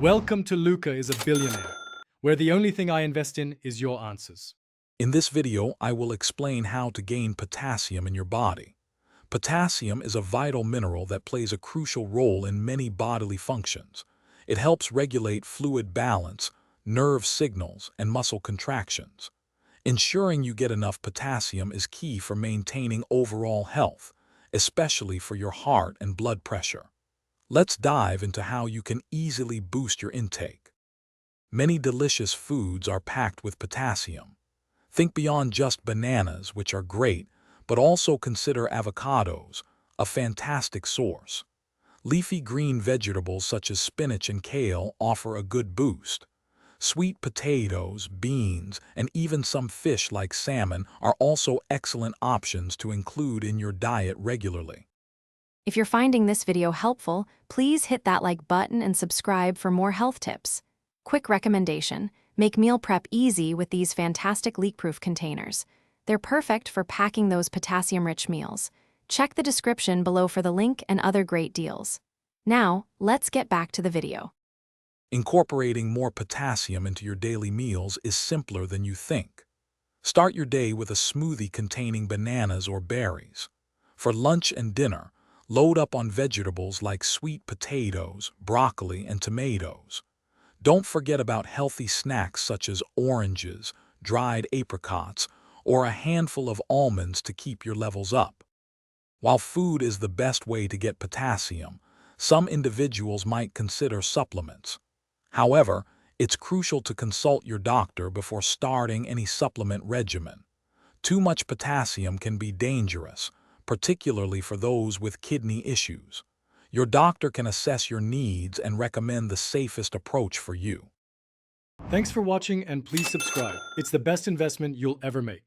Welcome to Luca is a Billionaire, where the only thing I invest in is your answers. In this video, I will explain how to gain potassium in your body. Potassium is a vital mineral that plays a crucial role in many bodily functions. It helps regulate fluid balance, nerve signals, and muscle contractions. Ensuring you get enough potassium is key for maintaining overall health, especially for your heart and blood pressure. Let's dive into how you can easily boost your intake. Many delicious foods are packed with potassium. Think beyond just bananas, which are great, but also consider avocados, a fantastic source. Leafy green vegetables such as spinach and kale offer a good boost. Sweet potatoes, beans, and even some fish like salmon are also excellent options to include in your diet regularly. If you're finding this video helpful, please hit that like button and subscribe for more health tips. Quick recommendation: make meal prep easy with these fantastic leak-proof containers. They're perfect for packing those potassium-rich meals. Check the description below for the link and other great deals. Now, let's get back to the video. Incorporating more potassium into your daily meals is simpler than you think. Start your day with a smoothie containing bananas or berries. For lunch and dinner, load up on vegetables like sweet potatoes, broccoli, and tomatoes. Don't forget about healthy snacks such as oranges, dried apricots, or a handful of almonds to keep your levels up. While food is the best way to get potassium, some individuals might consider supplements. However, it's crucial to consult your doctor before starting any supplement regimen. Too much potassium can be dangerous, particularly for those with kidney issues. Your doctor can assess your needs and recommend the safest approach for you. Thanks for watching and please subscribe. It's the best investment you'll ever make.